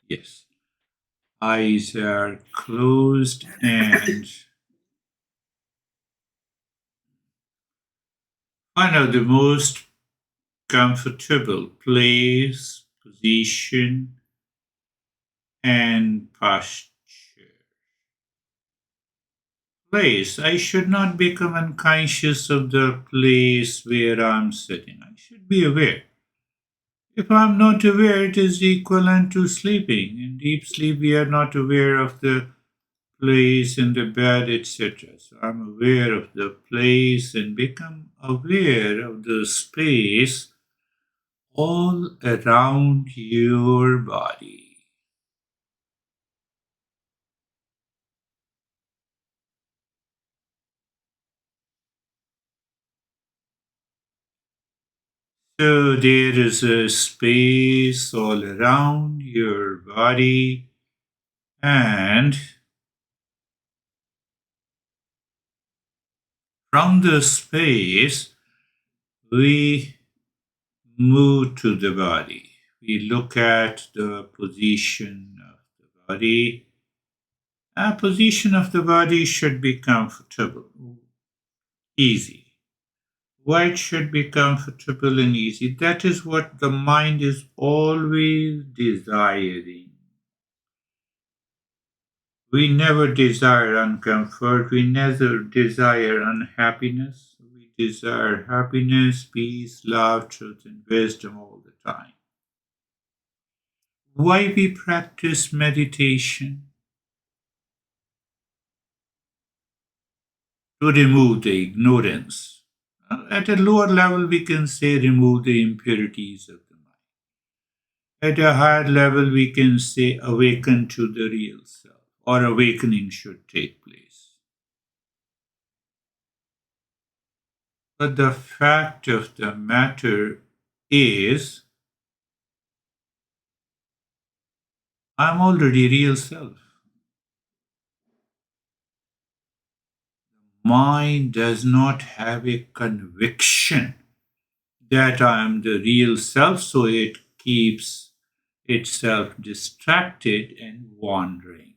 Yes. Eyes are closed and one of the most comfortable place, position, and posture. Place. I should not become unconscious of the place where I'm sitting. I should be aware. If I'm not aware, it is equivalent to sleeping. In deep sleep, we are not aware of the place in the bed, etc. So I'm aware of the place and become aware of the space all around your body. So there is a space all around your body, and from the space, we move to the body. We look at the position of the body. A position of the body should be comfortable, easy. Why it should be comfortable and easy? That is what the mind is always desiring. We never desire uncomfort. We never desire unhappiness. We desire happiness, peace, love, truth, and wisdom all the time. Why we practice meditation? To remove the ignorance. At a lower level, we can say remove the impurities of the mind. At a higher level, we can say awaken to the real self, or awakening should take place. But the fact of the matter is, I'm already real self. Mind does not have a conviction that I am the real self, so it keeps itself distracted and wandering.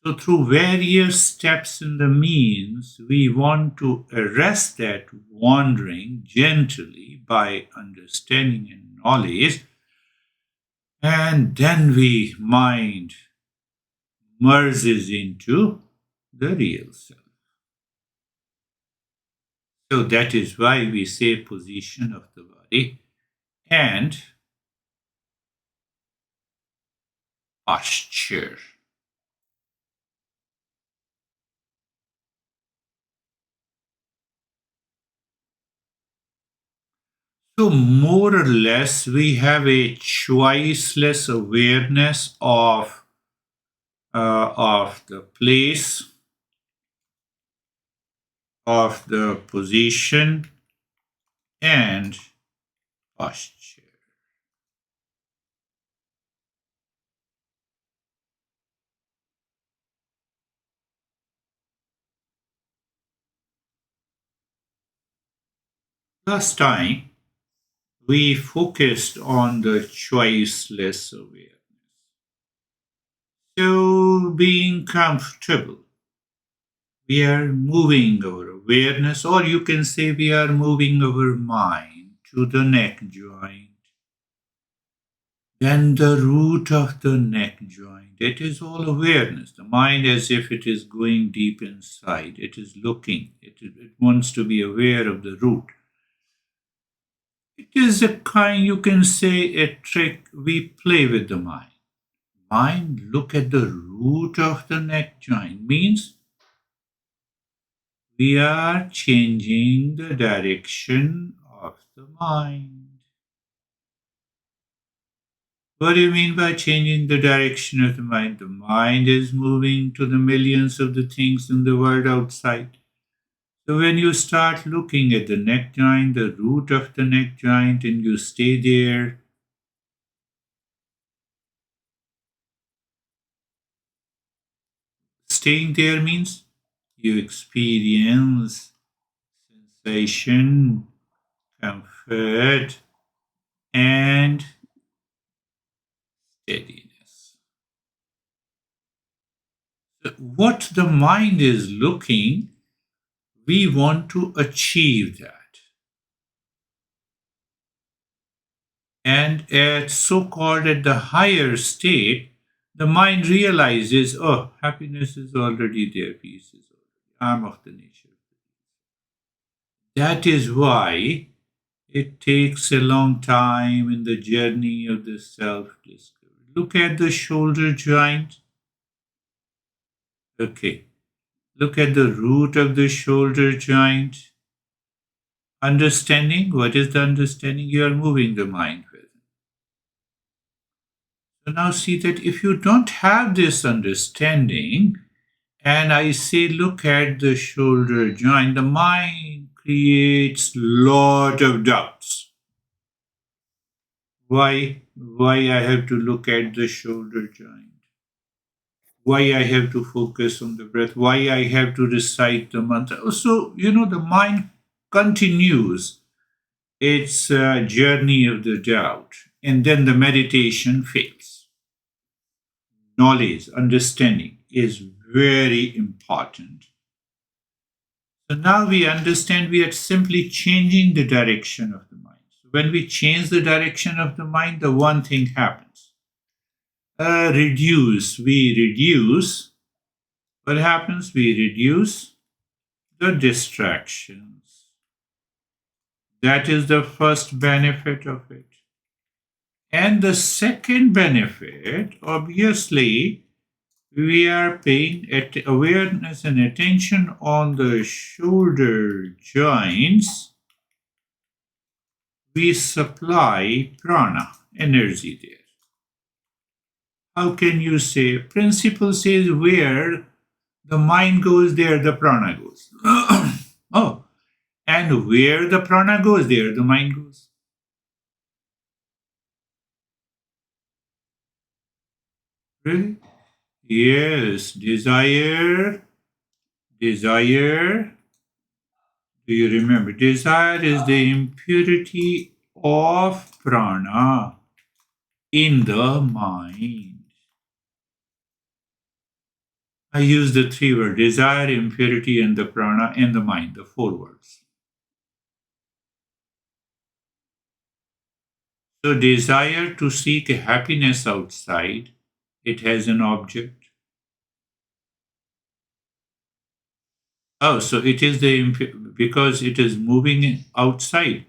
So, through various steps in the means, we want to arrest that wandering gently by understanding and knowledge, and then we mind merges into the real self. So that is why we say position of the body and posture. So more or less, we have a choiceless awareness of the place, of the position, and posture. Last time, we focused on the choiceless awareness. So, being comfortable, we are moving our awareness, or you can say we are moving our mind to the neck joint. Then the root of the neck joint. It is all awareness. The mind, as if it is going deep inside, it is looking, it wants to be aware of the root. It is a kind, you can say, a trick we play with the mind. Mind, look at the root of the neck joint means we are changing the direction of the mind. What do you mean by changing the direction of the mind? The mind is moving to the millions of the things in the world outside. So when you start looking at the neck joint, the root of the neck joint, and you stay there, staying there means you experience sensation, comfort, and steadiness. What the mind is looking, we want to achieve that. And at so-called at the higher state, the mind realizes, oh, happiness is already there, peace is already. I'm of the nature. That is why it takes a long time in the journey of the self-discovery. Look at the shoulder joint. Okay. Look at the root of the shoulder joint. Understanding. What is the understanding? You are moving the mind with. So now see that if you don't have this understanding, and I say look at the shoulder joint, the mind creates lot of doubts. Why I have to look at the shoulder joint? Why I have to focus on the breath? Why I have to recite the mantra? So, the mind continues its journey of the doubt, and then the meditation fails. Knowledge, understanding is very important. So now we understand we are simply changing the direction of the mind. So when we change the direction of the mind, the one thing happens. We reduce. What happens? We reduce the distractions. That is the first benefit of it. And the second benefit, obviously, we are paying awareness and attention on the shoulder joints. We supply prana, energy there. How can you say? Principle says where the mind goes, there the prana goes. Oh, and where the prana goes, there the mind goes. Really? Yes, desire. Do you remember? Desire is the impurity of prana in the mind. I use the three words desire, impurity, and the prana in the mind, the four words. So, desire to seek happiness outside, it has an object. Oh, so it is because it is moving outside,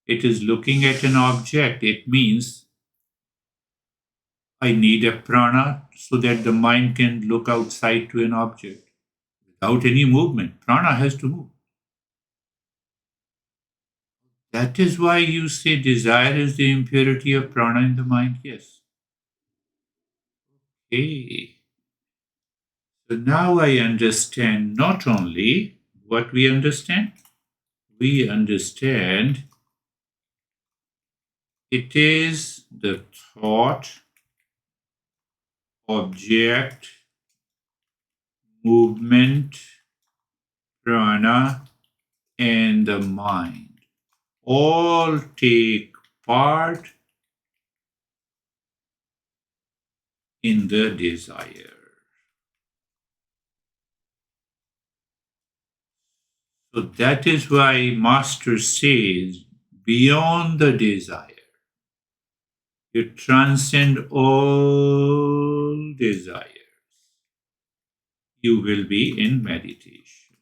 it is looking at an object. It means I need a prana so that the mind can look outside to an object without any movement. Prana has to move. That is why you say desire is the impurity of prana in the mind. Yes. Okay. So now I understand not only what we understand it is the thought, object, movement, prana, and the mind all take part in the desire. So that is why Master says, beyond the desire, you transcend all desires. You will be in meditation.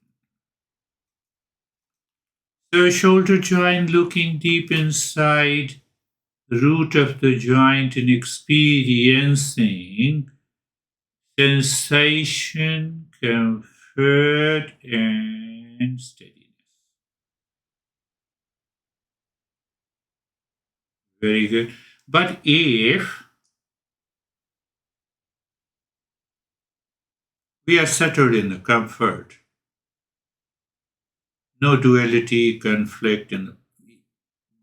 So shoulder joint looking deep inside, root of the joint and experiencing sensation, comfort, and steadiness. Very good. But if we are settled in the comfort, no duality, conflict, and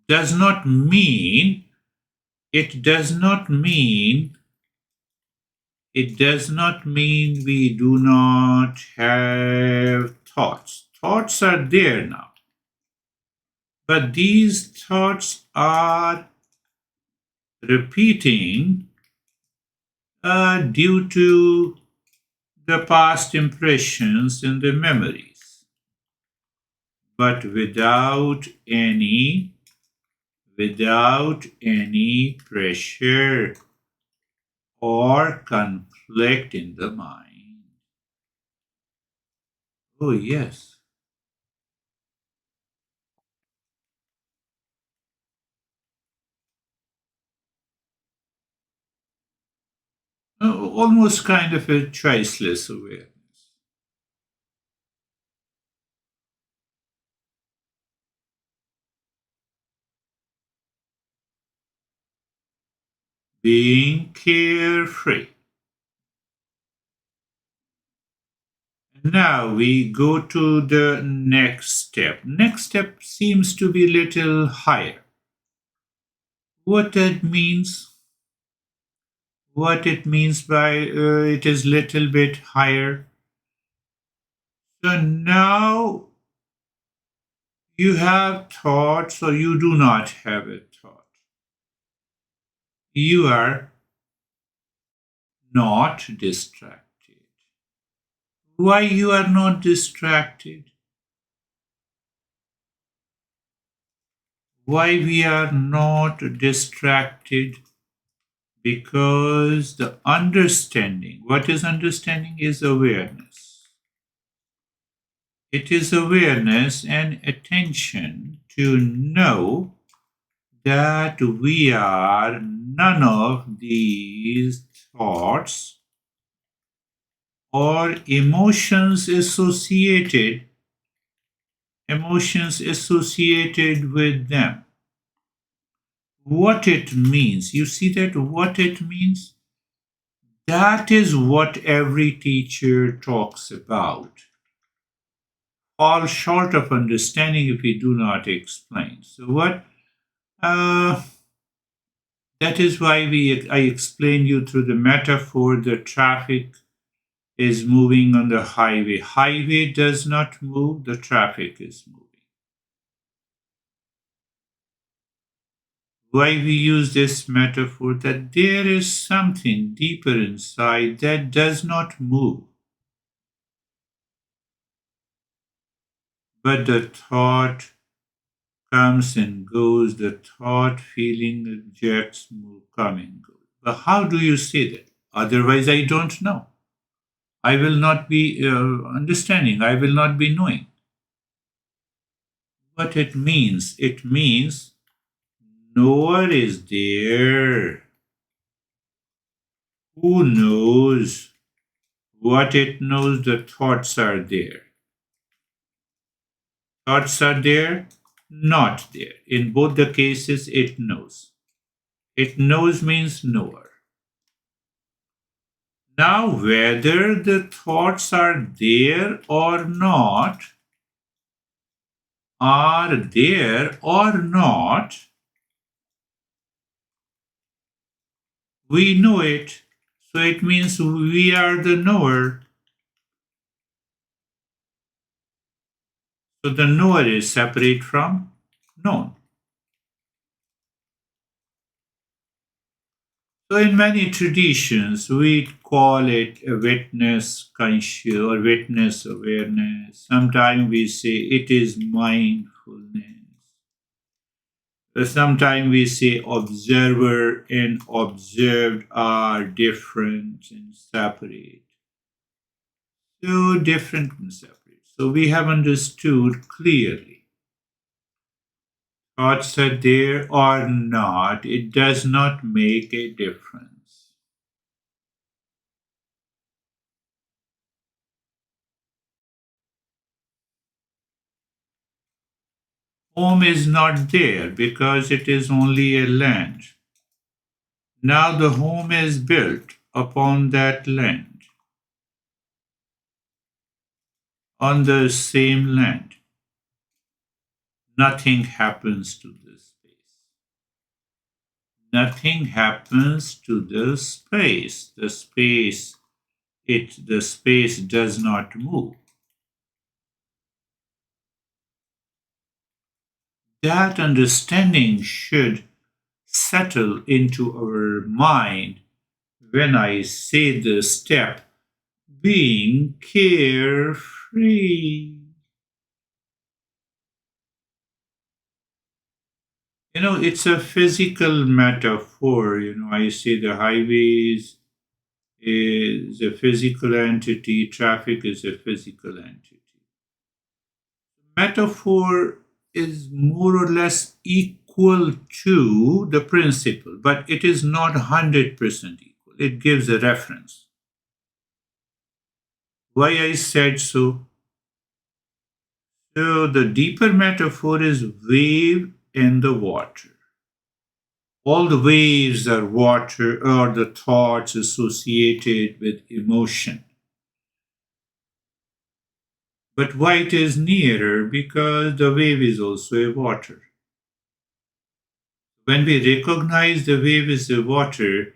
does not mean it does not mean we do not have thoughts. Thoughts are there now. But these thoughts are repeating due to the past impressions and the memories, but without any pressure or conflict in the mind. Oh, yes. Almost kind of a choiceless awareness. Being carefree. Now we go to the next step. Next step seems to be little higher. What that means, what it means by it is little bit higher. So now you have thoughts or you do not have a thought. You are not distracted. Why you are not distracted? Why we are not distracted? Because the understanding, what is understanding is awareness. It is awareness and attention to know that we are none of these thoughts or emotions associated with them. What it means, you see that what it means? That is what every teacher talks about. Fall short of understanding if we do not explain. So what? Uh, that is why I explained you through the metaphor. The traffic is moving on the highway. Highway does not move. The traffic is moving. Why we use this metaphor? That there is something deeper inside that does not move, but the thought comes and goes, the thought, feeling, objects move, come and go. But how do you say that? Otherwise, I don't know. I will not be understanding. I will not be knowing. What it means? It means knower is there. Who knows? What it knows, the thoughts are there. Thoughts are there, not there. In both the cases, it knows. It knows means knower. Now, whether the thoughts are there or not, we know it. So it means we are the knower. So the knower is separate from known. So in many traditions, we call it a witness conscious or witness awareness. Sometimes we say it is mindfulness. Sometimes we say observer and observed are different and separate. So different and separate. So we have understood clearly. Thoughts are there or not, it does not make a difference. Home is not there because it is only a land. Now the home is built upon that land, on the same land. Nothing happens to this space. Nothing happens to the space. The space does not move. That understanding should settle into our mind when I say the step, being carefree. It's a physical metaphor. I say the highways is a physical entity, traffic is a physical entity. Metaphor is more or less equal to the principle, but it is not 100% equal. It gives a reference. Why I said so? So the deeper metaphor is wave in the water. All the waves are water or the thoughts associated with emotion. But why it is nearer? Because the wave is also a water. When we recognize the wave is a water,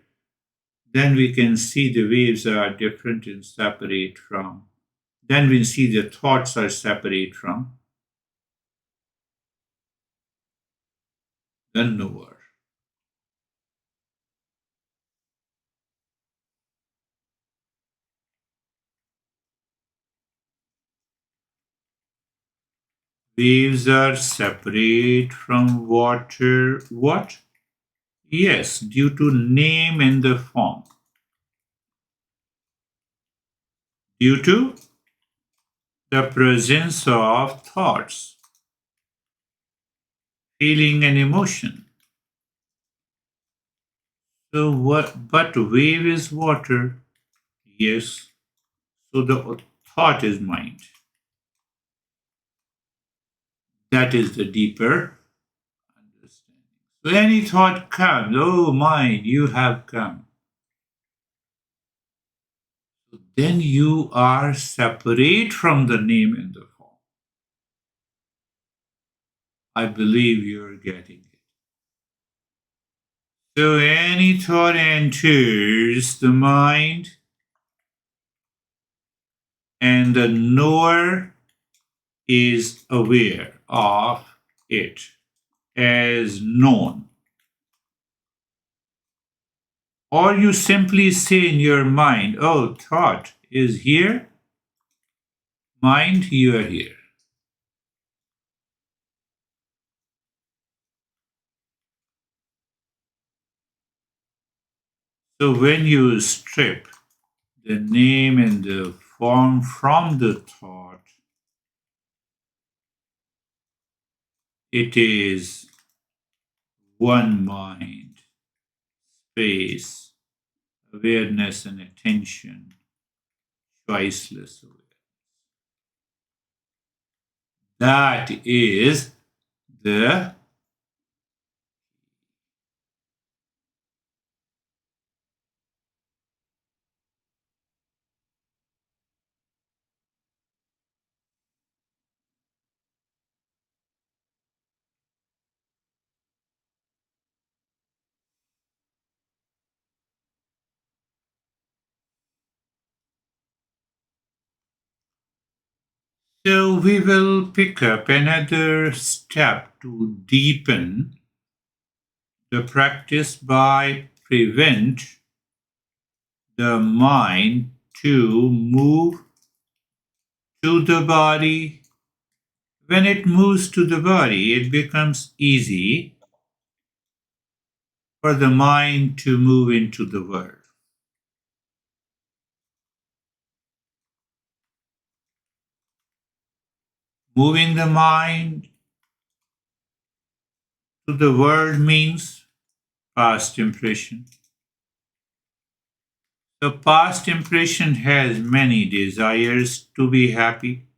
then we can see the waves are different and separate from. Then we see the thoughts are separate from the knower. Waves are separate from water. What? Yes, due to name and the form. Due to the presence of thoughts, feeling, and emotion. So what? But wave is water. Yes. So the thought is mind. That is the deeper understanding. So any thought comes, oh mind, you have come. So then you are separate from the name and the form. I believe you're getting it. So any thought enters the mind, and the knower is aware of it as known. Or you simply say in your mind, oh, thought is here, mind, you are here. So when you strip the name and the form from the thought, it is one mind, space, awareness and attention, choiceless awareness. That is the so we will pick up another step to deepen the practice by prevent the mind to move to the body. When it moves to the body, it becomes easy for the mind to move into the world. Moving the mind to the world means past impression. The past impression has many desires to be happy.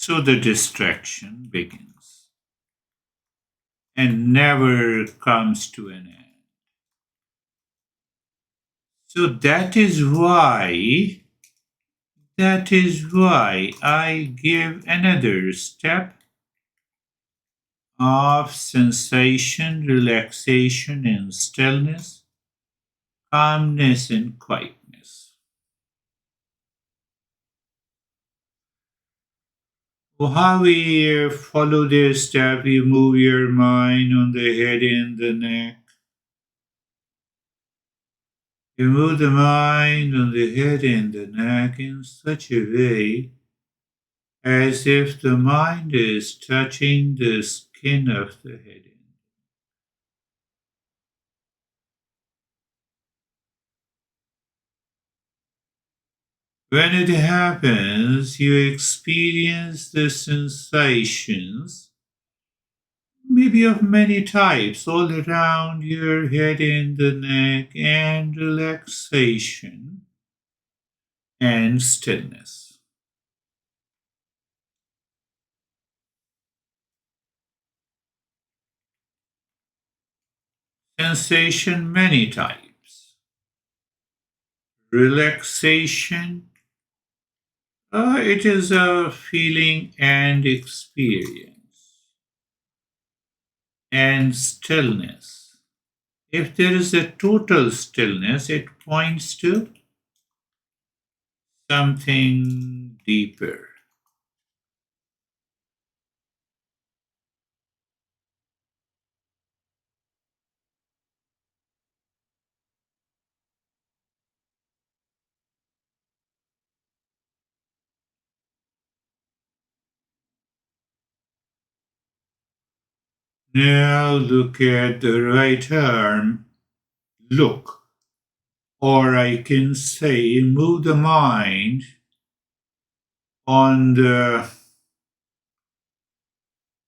So the distraction begins and never comes to an end. So that is why I give another step of sensation, relaxation, and stillness, calmness, and quietness. How we follow this step, you move your mind on the head and the neck. You move the mind on the head and the neck in such a way as if the mind is touching the skin of the head. When it happens, you experience the sensations, maybe of many types, all around your head and the neck, and relaxation and stillness. Sensation, many types. Relaxation, it is a feeling and experience. And stillness. If there is a total stillness, it points to something deeper. Now look at the right arm. Look, or I can say, move the mind on the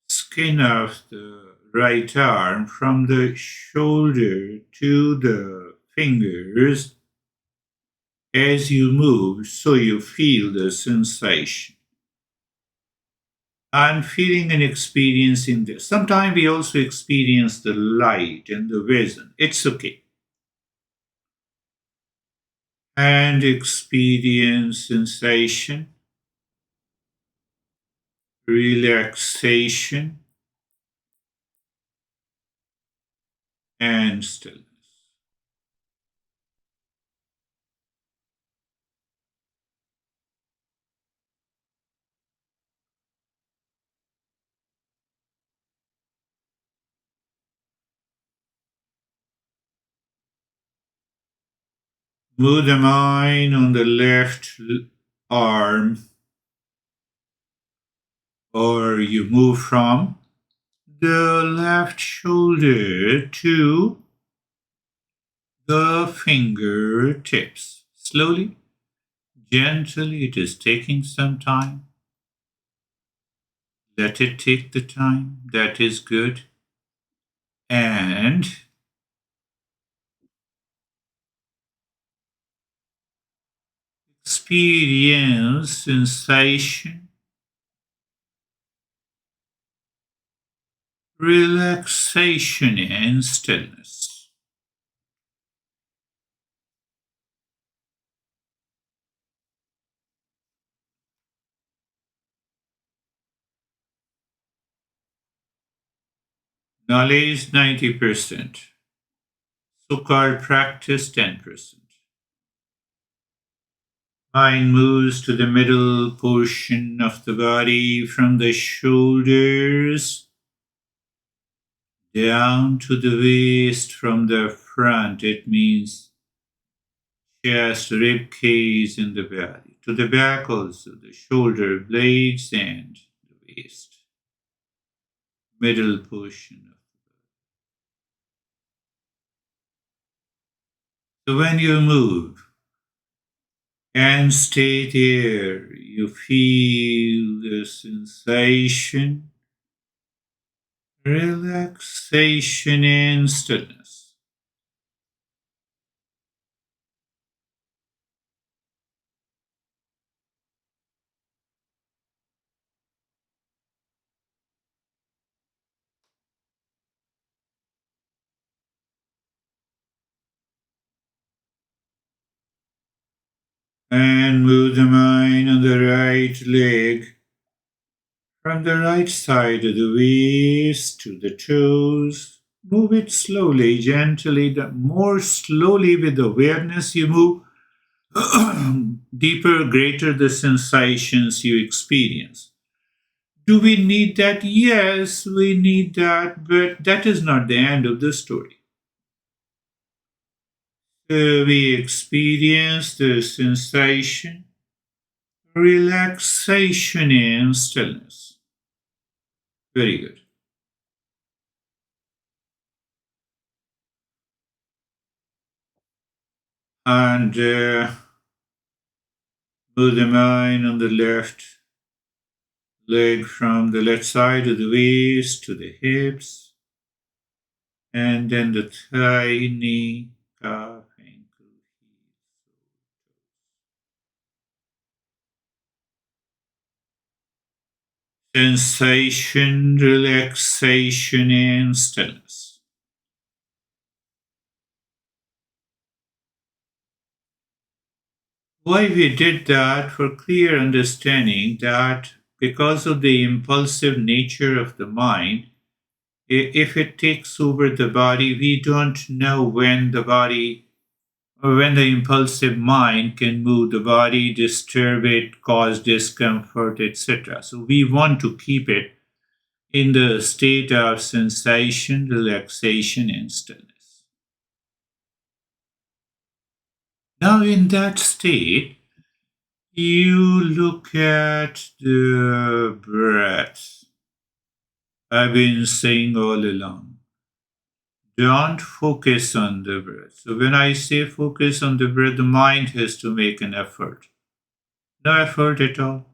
skin of the right arm from the shoulder to the fingers as you move, so you feel the sensation. I'm feeling and experiencing this. Sometimes we also experience the light and the vision. It's okay. And experience sensation, relaxation, and stillness. Move the mind on the left arm, or you move from the left shoulder to the fingertips. Slowly, gently, it is taking some time. Let it take the time. That is good. And experience sensation, relaxation, and stillness. Knowledge 90%, so called practice 10%. Mind moves to the middle portion of the body from the shoulders down to the waist from the front. It means chest, rib cage, and the belly. To the back also, the shoulder blades and the waist. Middle portion. So when you move and stay there, you feel the sensation, relaxation, and stillness. And move the mind on the right leg from the right side of the waist to the toes. Move it slowly, gently. The more slowly with awareness you move, deeper, greater the sensations you experience. Do we need that? Yes, we need that, but that is not the end of the story. We experience the sensation, relaxation, and stillness. Very good. And move the mind on the left leg from the left side of the waist to the hips, and then the thigh, knee, calf, ankle, sensation, relaxation, and stillness. Why we did that? For clear understanding that because of the impulsive nature of the mind, if it takes over the body, we don't know when the body or when the impulsive mind can move the body, disturb it, cause discomfort, etc. So we want to keep it in the state of sensation, relaxation, and stillness. Now, in that state, you look at the breath. I've been saying all along. Don't focus on the breath. So, when I say focus on the breath, the mind has to make an effort. No effort at all.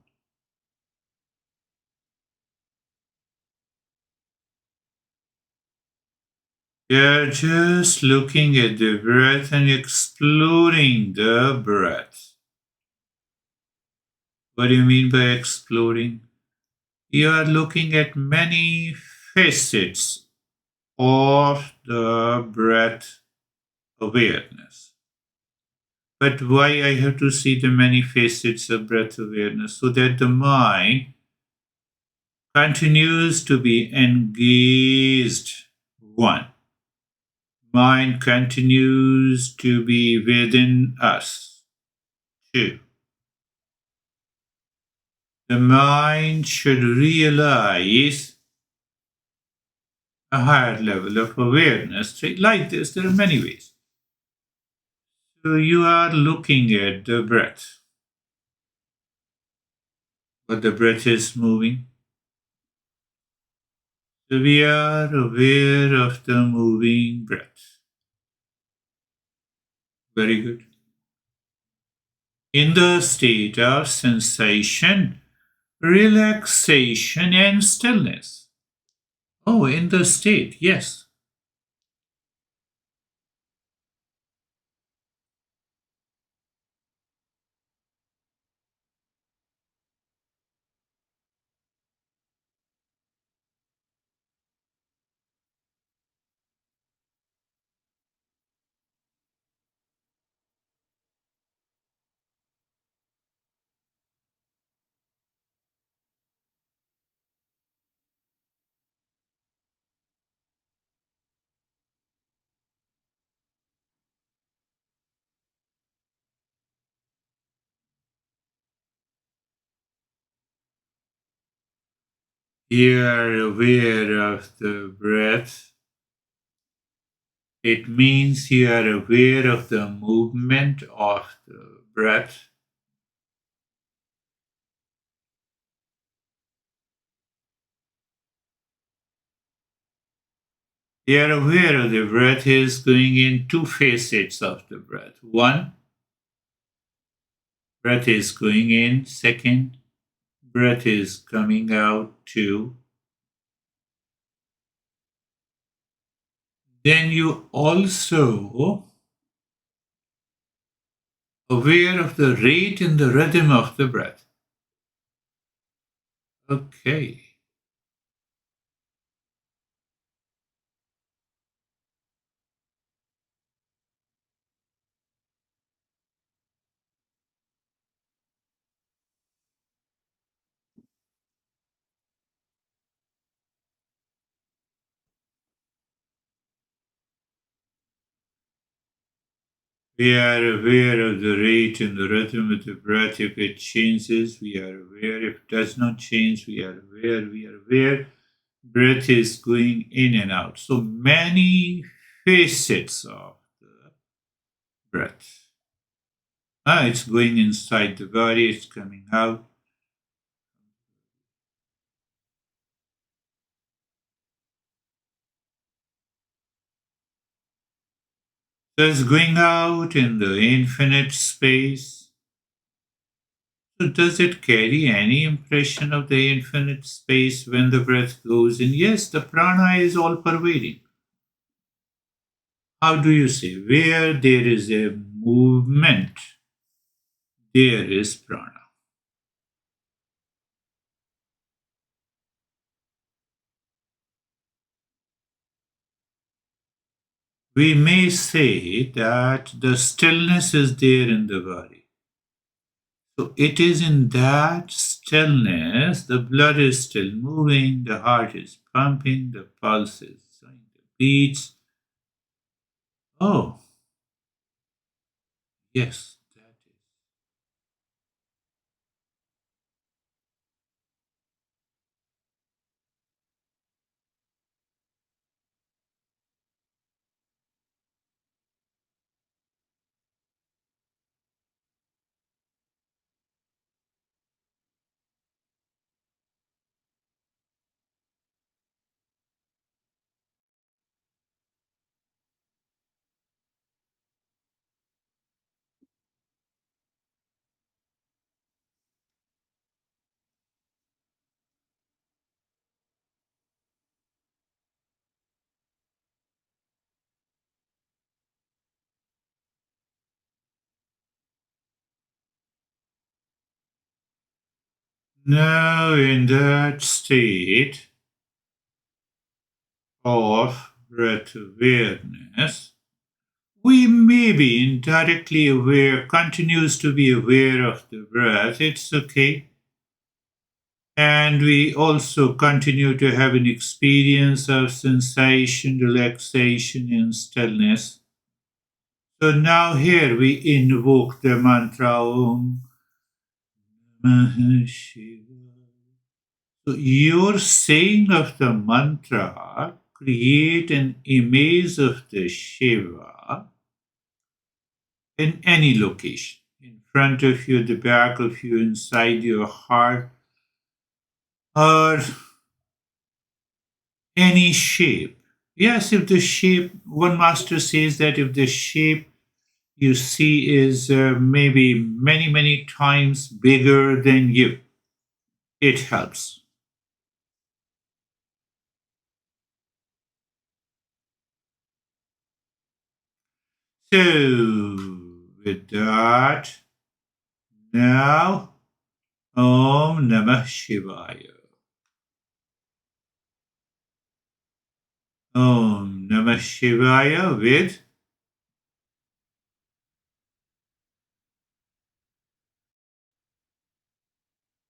You're just looking at the breath and exploring the breath. What do you mean by exploring? You are looking at many facets of the breath awareness. But why I have to see the many facets of breath awareness? So that the mind continues to be engaged. One, mind continues to be within us. Two, the mind should realize a higher level of awareness. So like this, there are many ways. So you are looking at the breath, but the breath is moving. So we are aware of the moving breath. Very good. In the state of sensation, relaxation, and stillness. Oh, in the state, yes. You are aware of the breath. It means you are aware of the movement of the breath. You are aware of the breath is going in two facets of the breath. One, breath is going in. Second, breath is coming out. Two. Then you also aware of the rate and the rhythm of the breath. Okay. We are aware of the rate and the rhythm of the breath. If it changes, we are aware. If it does not change, we are aware. We are aware. Breath is going in and out. So many facets of the breath. It's going inside the body, it's coming out. So it's going out in the infinite space. So does it carry any impression of the infinite space when the breath goes in? Yes, the prana is all pervading. How do you say? Where there is a movement, there is prana. We may say that the stillness is there in the body. So it is in that stillness, the blood is still moving, the heart is pumping, the pulse is going, the beats. Oh, yes, that is. Now, in that state of breath awareness, we may be indirectly aware, continues to be aware of the breath. It's okay. And we also continue to have an experience of sensation, relaxation, and stillness. So now here we invoke the mantra Om Namah Shivaya. So your saying of the mantra create an image of the Shiva in any location, in front of you, the back of you, inside your heart, or any shape. Yes, if the shape, one master says that if the shape you see is maybe many, many times bigger than you, it helps. So, with that, now, Om Namah Shivaya. Om Namah Shivaya with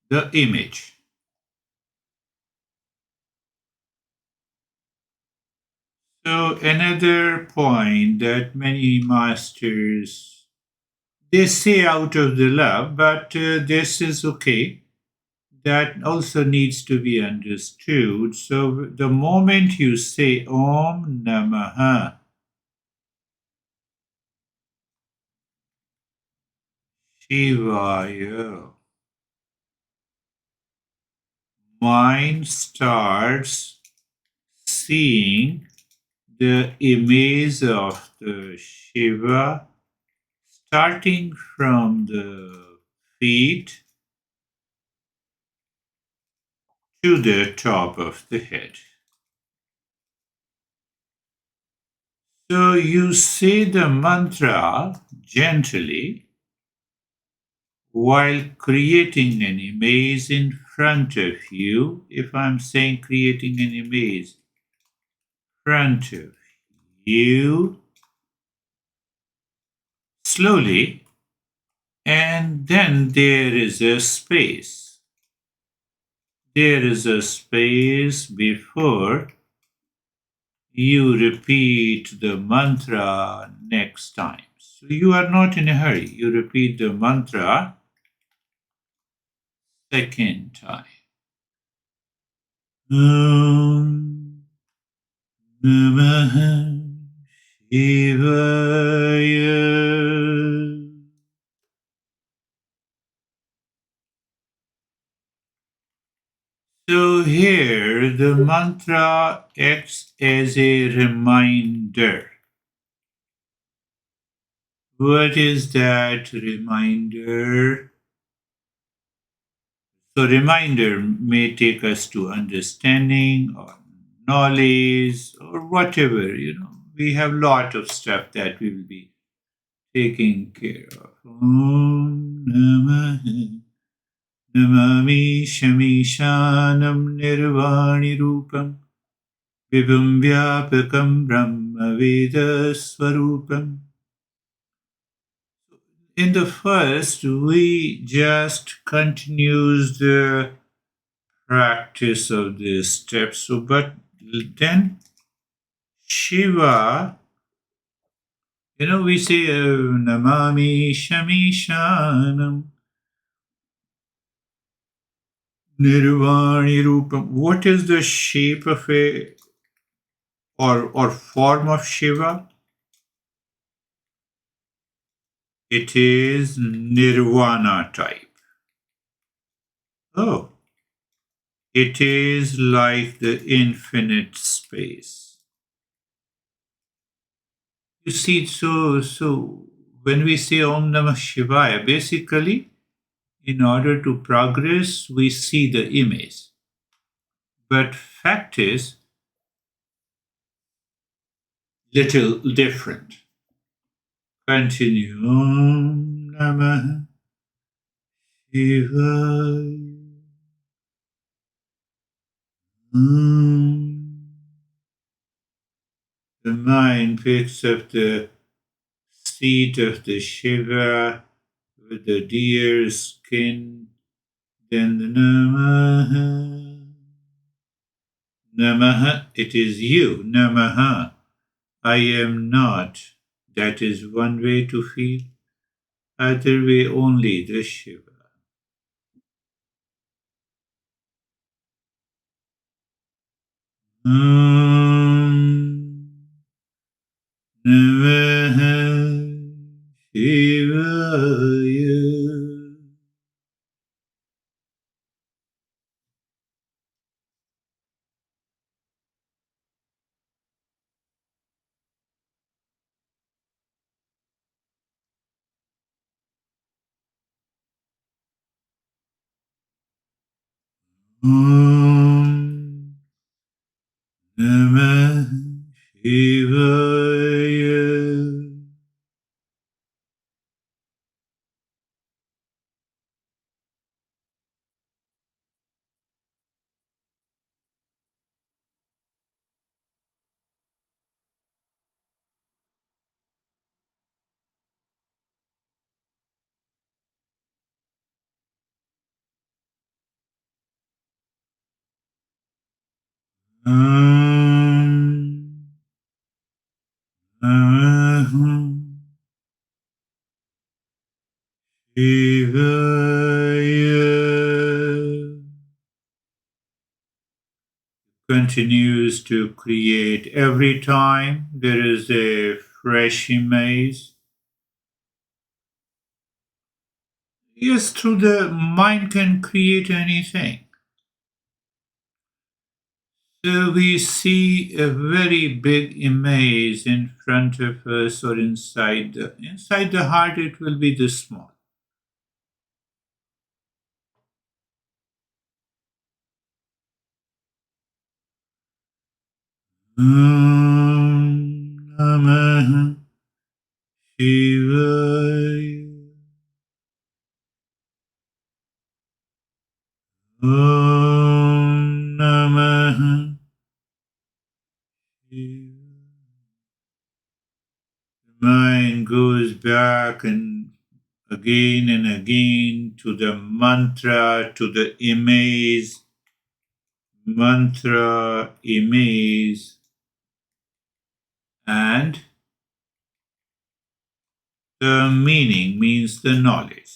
the image. So, another point that many masters they say out of the love, but this is okay. That also needs to be understood. So, the moment you say Om Namaha Shivaya, mind starts seeing the image of the Shiva starting from the feet to the top of the head. So you say the mantra gently while creating an image in front of you. If I'm saying creating an image front of you, slowly, and then there is a space. There is a space before you repeat the mantra next time. So you are not in a hurry. You repeat the mantra second time. Om Namah Shivaya. So here the mantra acts as a reminder. What is that reminder? So reminder may take us to understanding or knowledge or whatever, We have lot of stuff that we will be taking care of. Om Namah Namami Shamishanam Nirvani Rupam Vibhum Vyapakam Brahma Veda Swarupam. In the first, we just continues the practice of the steps. But then Shiva, we say Namami Shamishanam Nirvani Rupam. What is the shape of a or form of Shiva? It is Nirvana type. Oh, it is like the infinite space. You see, so when we say Om Namah Shivaya, basically, in order to progress, we see the image. But fact is, little different. Continue. Om Namah Shivaya. The mind picks up the seat of the Shiva with the deer skin, then the Namaha. Namaha, it is you, Namaha. I am not. That is one way to feel. Other way only the Shiva. Om Namaha Shivaya. Om Namah Shivaya. Om Namah Shivaya. Continues to create every time there is a fresh image. Yes, through the mind can create anything. So we see a very big image in front of us or inside the heart it will be this small. Om Namah Shivaya. Om Namah Shivaya. The mind goes back and again to the mantra, to the image, mantra, image, and The meaning means the knowledge.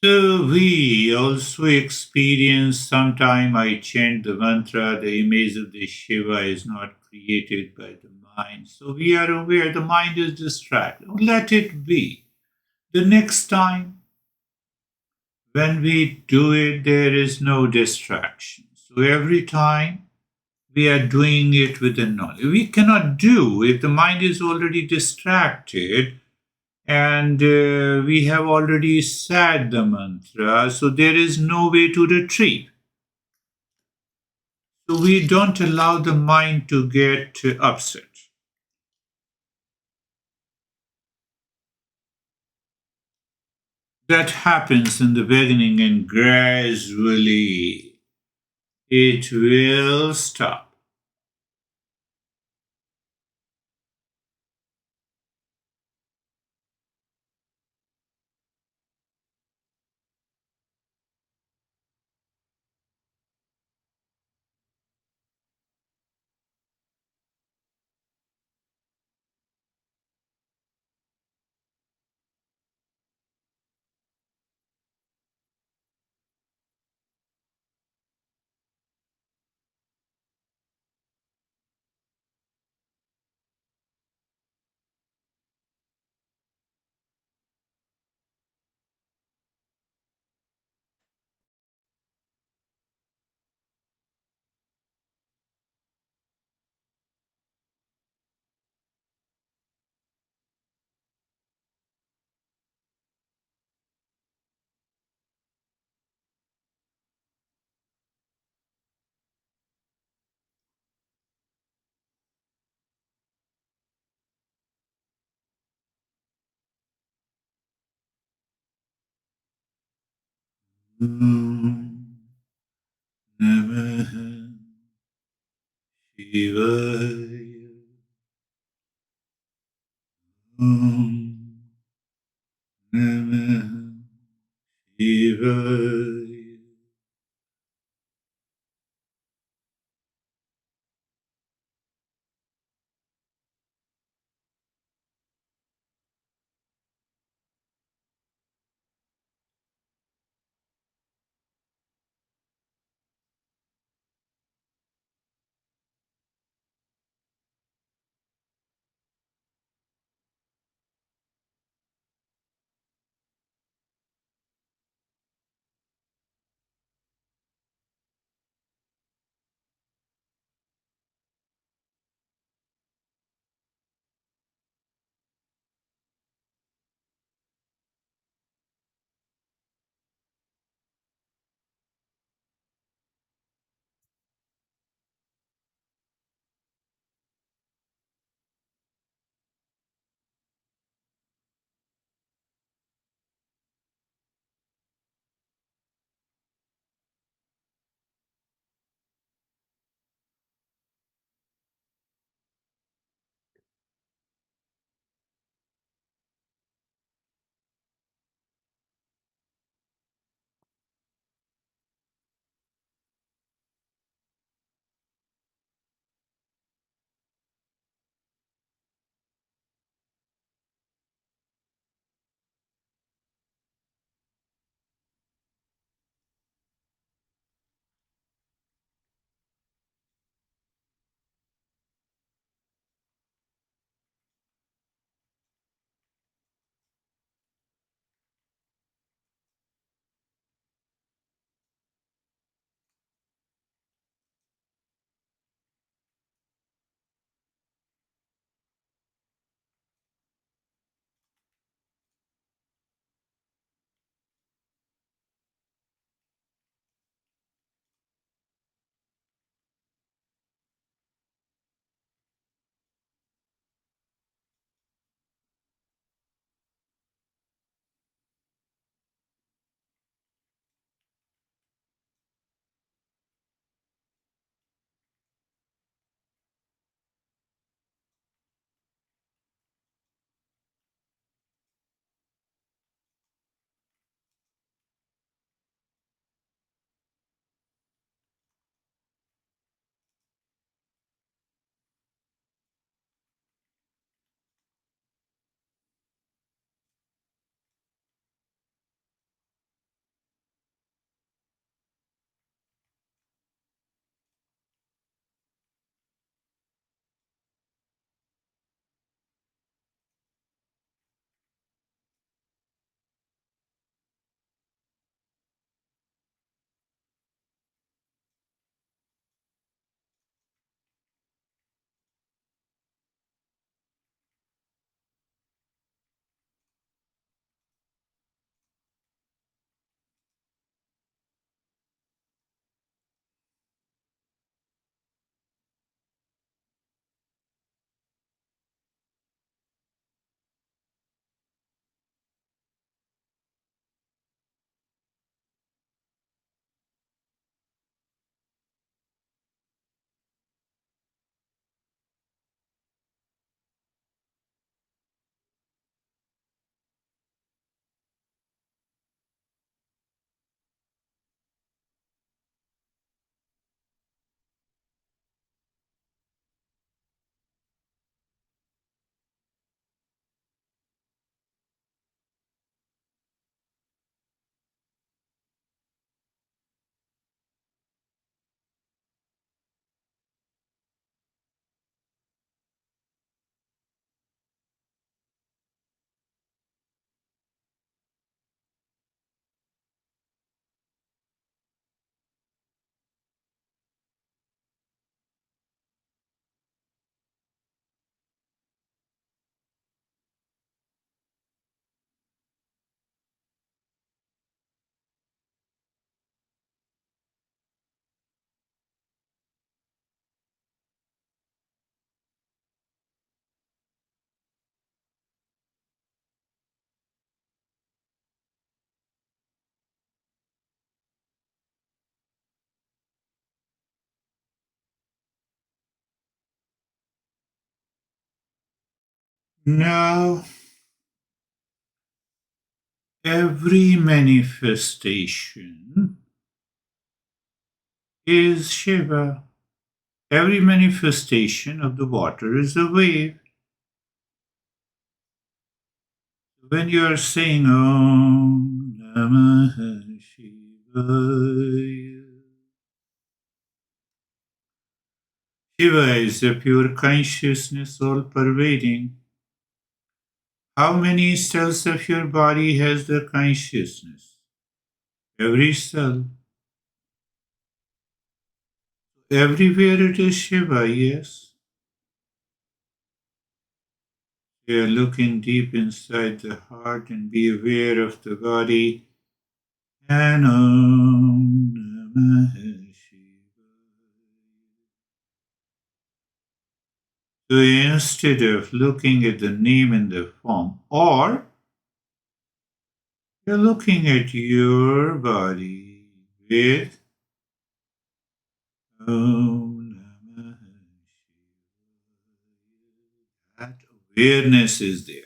So we also experience sometime I chant the mantra, the image of the Shiva is not created by the mind. So we are aware the mind is distracted. Let it be. The next time when we do it, there is no distraction. So every time we are doing it with the knowledge. We cannot do if the mind is already distracted and we have already said the mantra, so there is no way to retrieve. So we don't allow the mind to get upset. That happens in the beginning and gradually it will stop. Om Namah Shivaya. Om Namah Shivaya. Now, every manifestation is Shiva. Every manifestation of the water is a wave. When you are saying Om Namah Shivaya, Shiva is the pure consciousness, all pervading. How many cells of your body has the consciousness? Every cell. Everywhere it is Shiva, yes. We are looking deep inside the heart and be aware of the body. And Om Namah Shivaya. So instead of looking at the name and the form, or you're looking at your body with Om Namah Shivaya. That awareness is there.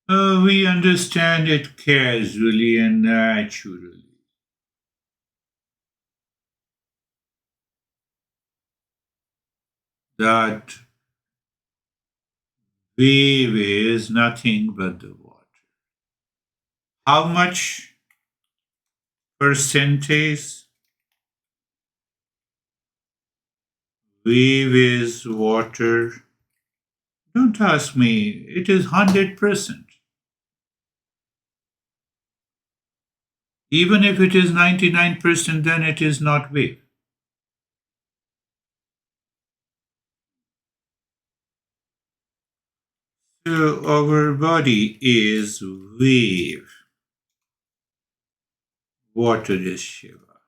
We understand it casually and naturally. That wave is nothing but the water. How much percentage wave is water? Don't ask me. It is 100%. Even if it is 99%, then it is not wave. So our body is wave. Water is Shiva.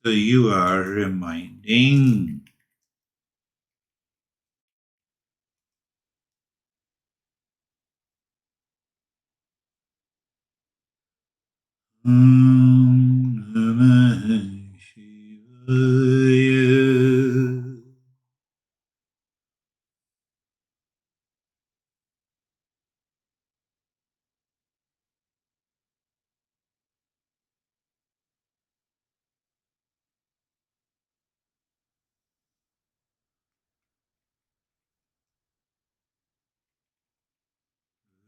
So you are reminding. Om Namah Shivaya.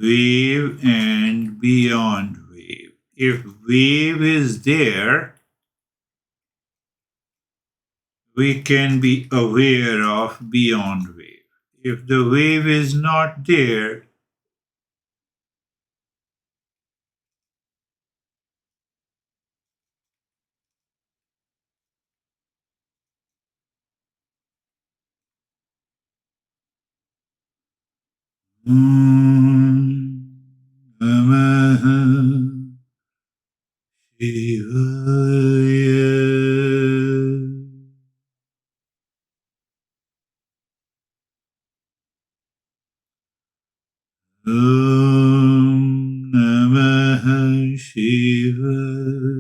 Wave and beyond wave. If wave is there, we can be aware of beyond wave. If the wave is not there, Om Namah Shivaya. Om Namah Shivaya.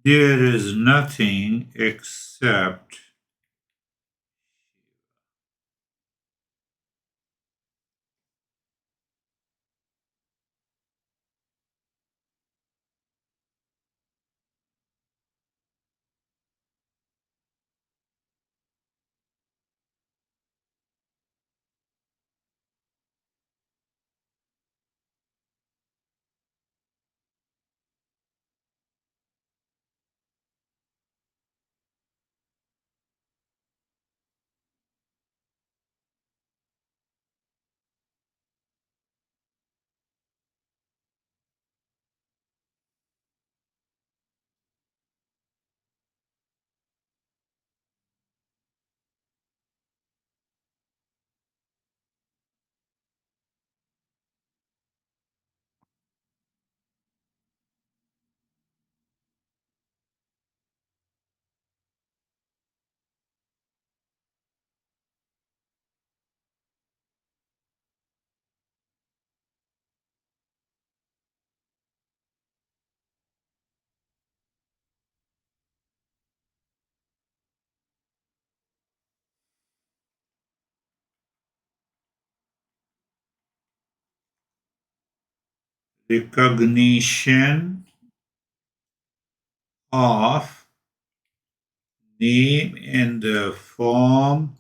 There is nothing except recognition of name and the form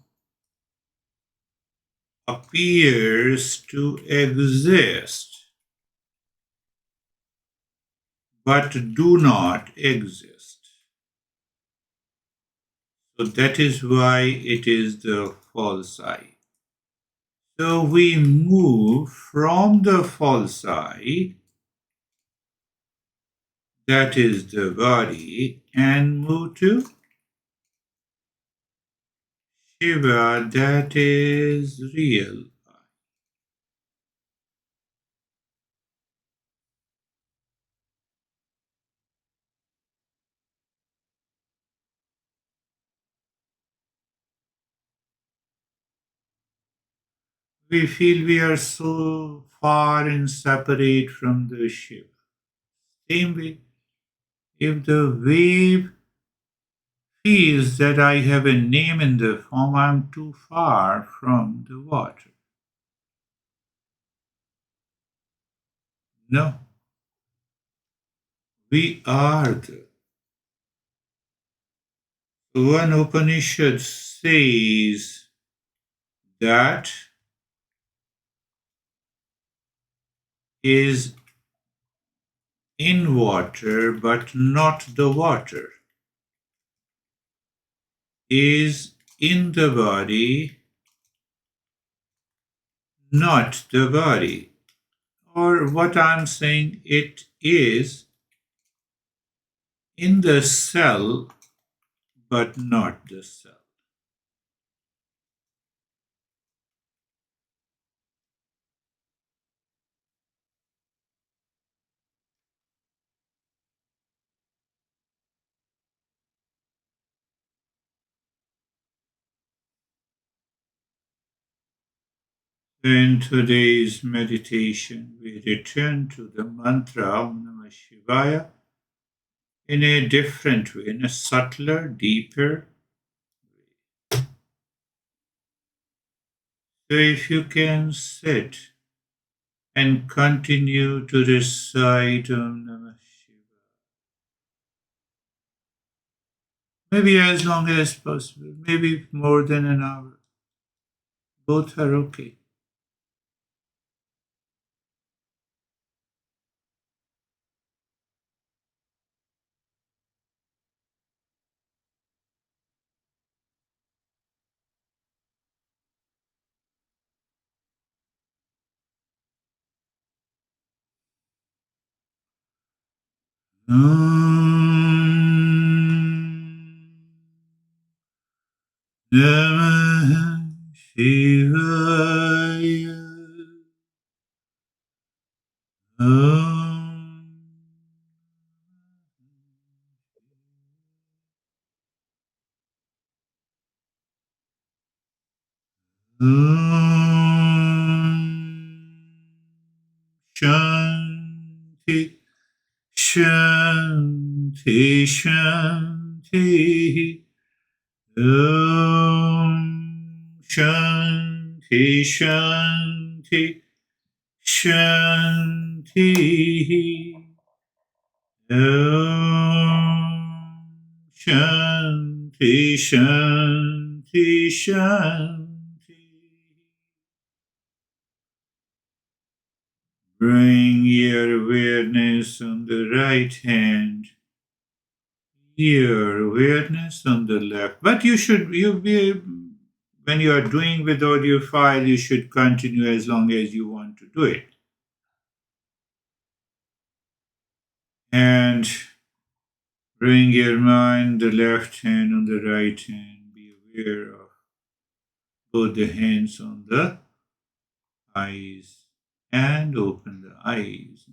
appears to exist but do not exist. So that is why it is the false I. So we move from the false I, that is the body, and move to Shiva, that is real. We feel we are so far and separate from the Shiva. Same way, if the wave feels that I have a name in the form, I'm too far from the water. No, we are the. One Upanishad says that is in water but not the water, is in the body, not the body. Or what I'm saying, it is in the cell but not the cell. In today's meditation, we return to the mantra Om Namah Shivaya in a different way, in a subtler, deeper way. So if you can sit and continue to recite Om Namah Shivaya, maybe as long as possible, maybe more than an hour. Both are okay. Namah Shivaya. Om Shanti, Shanti, Shanti. Om Shanti, Shanti, Shanti. Om Shanti, Shanti, Shanti. Bring your awareness on the right hand, your awareness on the left. But you be, when you are doing with audio file, you should continue as long as you want to do it. And bring your mind, the left hand on the right hand. Be aware of both the hands on the eyes and open the eyes.